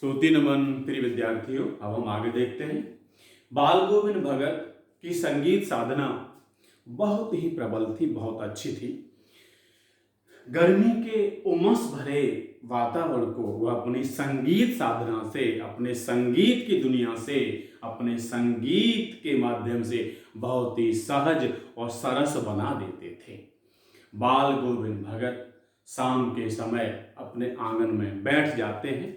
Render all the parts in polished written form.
श्रोति नमन प्रिय विद्यार्थियों, अब हम आगे देखते हैं। बाल गोविंद भगत की संगीत साधना बहुत ही प्रबल थी, बहुत अच्छी थी। गर्मी के उमस भरे वातावरण को वह अपनी संगीत साधना से, अपने संगीत की दुनिया से, अपने संगीत के माध्यम से बहुत ही सहज और सरस बना देते थे। बाल गोविंद भगत शाम के समय अपने आंगन में बैठ जाते हैं।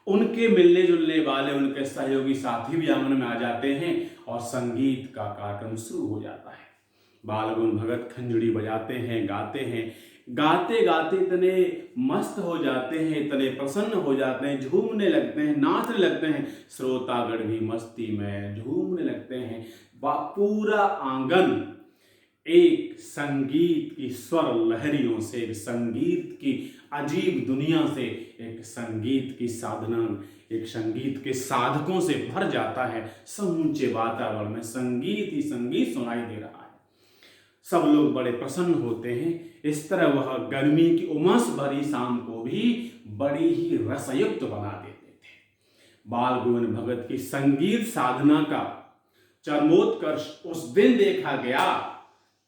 उनके मिलने जुलने वाले उनके सहयोगी साथी भी आंगन में आ जाते हैं और संगीत का कार्यक्रम शुरू हो जाता है। बाल गोविंद भगत खंजड़ी बजाते हैं, गाते हैं। गाते गाते इतने मस्त हो जाते हैं, इतने प्रसन्न हो जाते हैं, झूमने लगते हैं, नाचने लगते हैं। श्रोतागण भी मस्ती में झूमने लगते हैं। पूरा आंगन एक संगीत की स्वर लहरियों से, एक संगीत की अजीब दुनिया से, एक संगीत की साधना, एक संगीत के साधकों से भर जाता है। समूचे वातावरण में संगीत ही संगीत सुनाई दे रहा है। सब लोग बड़े प्रसन्न होते हैं। इस तरह वह गर्मी की उमस भरी शाम को भी बड़ी ही रसयुक्त बना देते थे। बाल गोविंद भगत की संगीत साधना का चरमोत्कर्ष उस दिन देखा गया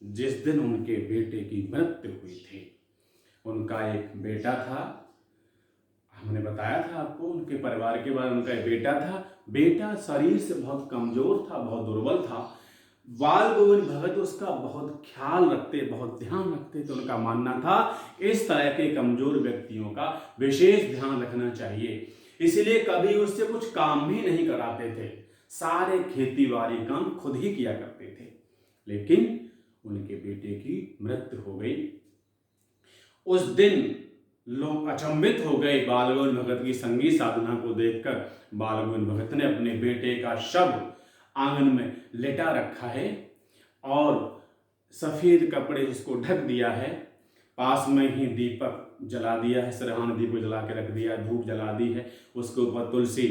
जिस दिन उनके बेटे की मृत्यु हुई थी। उनका एक बेटा था, हमने बताया था आपको उनके परिवार के बारे में। उनका एक बेटा था। बेटा शरीर से बहुत कमजोर था, बहुत दुर्बल था। बाल गोविंद भगत उसका बहुत ख्याल रखते, बहुत ध्यान रखते। तो उनका मानना था इस तरह के कमजोर व्यक्तियों का विशेष ध्यान रखना चाहिए। इसलिए कभी उससे कुछ काम भी नहीं कराते थे। सारे खेती बाड़ी काम खुद ही किया करते थे। लेकिन उनके बेटे की मृत्यु हो गई। उस दिन लोग अचंभित हो गए बाल गोविंद भगत की संगीत साधना को देखकर। बाल गोविंद भगत ने अपने बेटे का शव आंगन में लेटा रखा है और सफेद कपड़े उसको ढक दिया है। पास में ही दीपक जला दिया है, सरहान दीपक जला के रख दिया, धूप जला दी है। उसके ऊपर तुलसी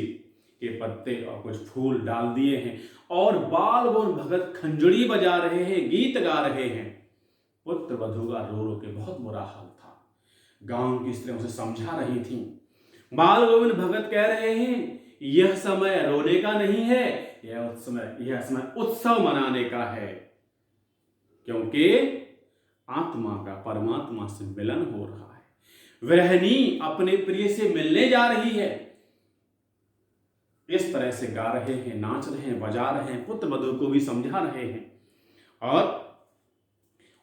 के पत्ते और कुछ फूल डाल दिए हैं और बाल गोविंद भगत खंजड़ी बजा रहे हैं, गीत गा रहे हैं। पुत्र वधू का रो रो के बहुत बुरा हाल था। गांव की स्त्रियां उसे समझा रही थीं। बाल गोविंद भगत कह रहे हैं यह समय रोने का नहीं है, यह समय उत्सव मनाने का है, क्योंकि आत्मा का परमात्मा से मिलन हो रहा है। विरहिणी अपने प्रिय से मिलने जा रही है। इस तरह से गा रहे हैं, नाच रहे हैं, बजा रहे हैं, पुत्र वधू को भी समझा रहे हैं। और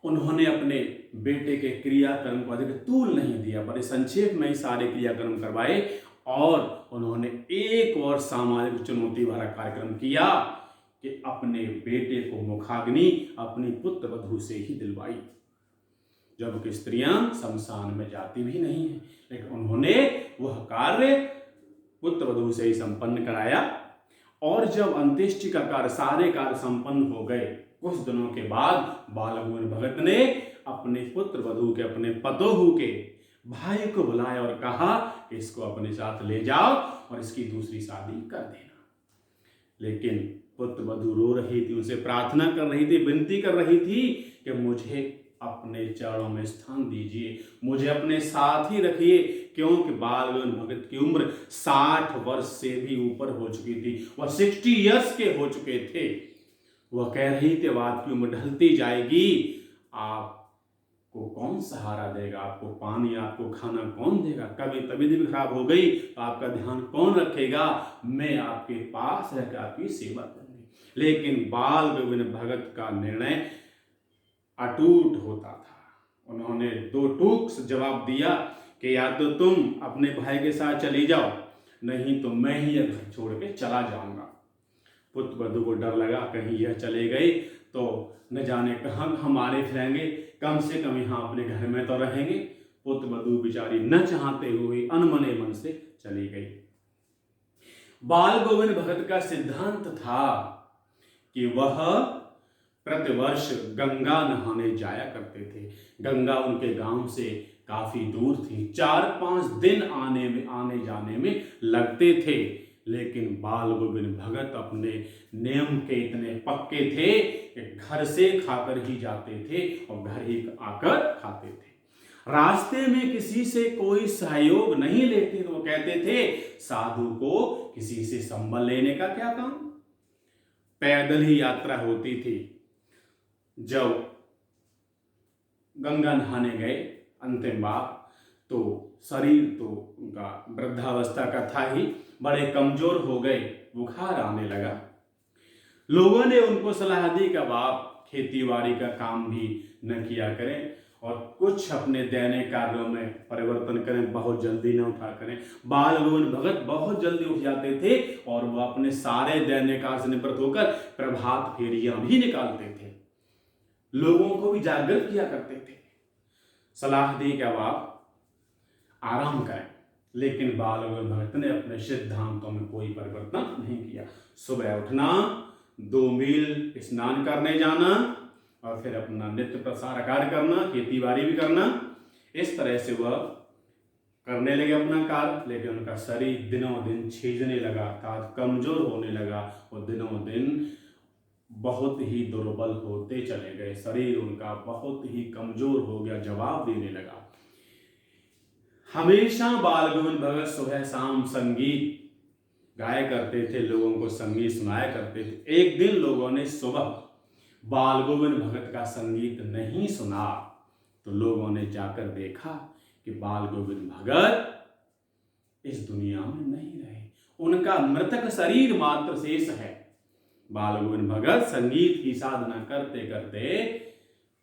उन्होंने अपने बेटे के क्रियाक्रम को अधिक तूल नहीं दिया, बड़े संक्षेप में ही सारे क्रियाक्रम करवाए। और उन्होंने एक और सामाजिक चुनौती भरा कार्यक्रम किया कि अपने बेटे को मुखाग्नि अपनी पुत्र वधू से ही दिलवाई, जबकि स्त्रियां शमशान में जाती भी नहीं है। लेकिन उन्होंने वह कार्य पुत्र वधू से ही संपन्न कराया। और जब अंत्येष्टि का कार्य, सारे कार्य संपन्न हो गए, कुछ दिनों के बाद बाल गोविंद भगत ने अपने पुत्र वधू के, अपने पतोहू के भाई को बुलाया और कहा कि इसको अपने साथ ले जाओ और इसकी दूसरी शादी कर देना। लेकिन पुत्र वधू रो रही थी, उनसे प्रार्थना कर रही थी, विनती कर रही थी कि मुझे अपने चरणों में स्थान दीजिए, मुझे अपने साथ ही रखिए, क्योंकि बाल गोविंद भगत की उम्र 60 वर्ष से भी ऊपर हो चुकी थी। वह 60 ईयर्स के हो चुके थे। वह कह रही थी अब आपकी उम्र ढलती जाएगी, आपको कौन सहारा देगा, आपको पानी, आपको खाना कौन देगा, कभी तबीयत भी खराब हो गई तो आपका ध्यान कौन रखेगा, मैं आपके पास रहकर आपकी सेवा करूंगी। लेकिन बाल गोविंद भगत का निर्णय अटूट होता था। उन्होंने दो टूक जवाब दिया कि या तो तुम अपने भाई के साथ चली जाओ, नहीं तो मैं ही यह घर छोड़ के चला जाऊंगा। पुत्र वधू को डर लगा कहीं यह चले गए तो न जाने कहाँ हमारे फिरेंगे, कम से कम यहाँ अपने घर में तो रहेंगे। पुत्र वधू बेचारी न चाहते हुए अनमने मन से चली गई। बाल गोविंद भगत का सिद्धांत था कि वह प्रतिवर्ष गंगा नहाने जाया करते थे। गंगा उनके गांव से काफी दूर थी, 4-5 दिन आने जाने में लगते थे। लेकिन बाल गोविंद भगत अपने नियम के इतने पक्के थे कि घर से खाकर ही जाते थे और घर ही आकर खाते थे। रास्ते में किसी से कोई सहयोग नहीं लेते तो वो कहते थे साधु को किसी से संबल लेने का क्या काम। पैदल ही यात्रा होती थी। जब गंगा नहाने गए अंतिम बार, तो शरीर तो उनका वृद्धावस्था का था ही, बड़े कमजोर हो गए, बुखार आने लगा। लोगों ने उनको सलाह दी कि अब आप खेती बाड़ी का काम भी न किया करें और कुछ अपने दैनिक कार्यों में परिवर्तन करें, बहुत जल्दी न उठा करें। बाल गोविंद भगत बहुत जल्दी उठ जाते थे और वह अपने सारे दैनिक कार्य से निवृत्त होकर प्रभात फेरियां भी निकालते थे, लोगों को भी जागृत किया करते थे। सलाह दी कि अब आप आराम करें, लेकिन बाल गोविंद भगत ने अपने सिद्धांतों में कोई परिवर्तन नहीं किया। सुबह उठना, 2 मील स्नान करने जाना और फिर अपना नित्य प्रसार कार्य करना, खेती बाड़ी भी करना। इस तरह से वह करने लगे अपना कार्य, लेकिन उनका शरीर दिनों दिन छीजने लगा, अर्थात कमजोर होने लगा और दिनों दिन बहुत ही दुर्बल होते चले गए। शरीर उनका बहुत ही कमजोर हो गया, जवाब देने लगा। हमेशा बाल गोविंद भगत सुबह शाम संगीत गाया करते थे, लोगों को संगीत सुनाया करते थे। एक दिन लोगों ने सुबह बाल गोविंद भगत का संगीत नहीं सुना तो लोगों ने जाकर देखा कि बाल गोविंद भगत इस दुनिया में नहीं रहे, उनका मृतक शरीर मात्र शेष है। बाल गोविंद भगत संगीत की साधना करते करते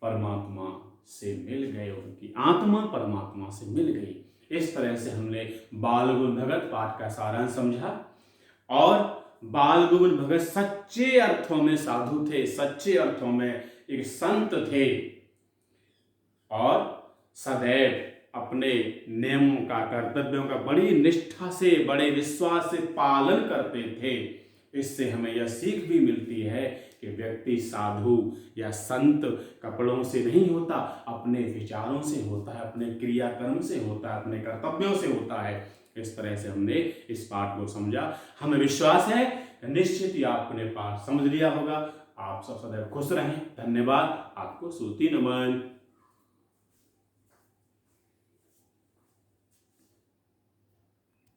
परमात्मा से मिल गए, उनकी आत्मा परमात्मा से मिल गई। इस तरह से हमने बाल गोविंद भगत पाठ का सारांश समझा और बाल गोविंद भगत सच्चे अर्थों में साधु थे, सच्चे अर्थों में एक संत थे और सदैव अपने नियमों का, कर्तव्यों का बड़ी निष्ठा से, बड़े विश्वास से पालन करते थे। इससे हमें यह सीख भी मिलती है कि व्यक्ति साधु या संत कपड़ों से नहीं होता, अपने विचारों से होता है, अपने क्रियाकर्म से होता है, अपने कर्तव्यों से होता है। इस तरह से हमने इस पाठ को समझा। हमें विश्वास है निश्चित ही आपने पाठ समझ लिया होगा। आप सब सदैव खुश रहें। धन्यवाद। आपको सूती नमन।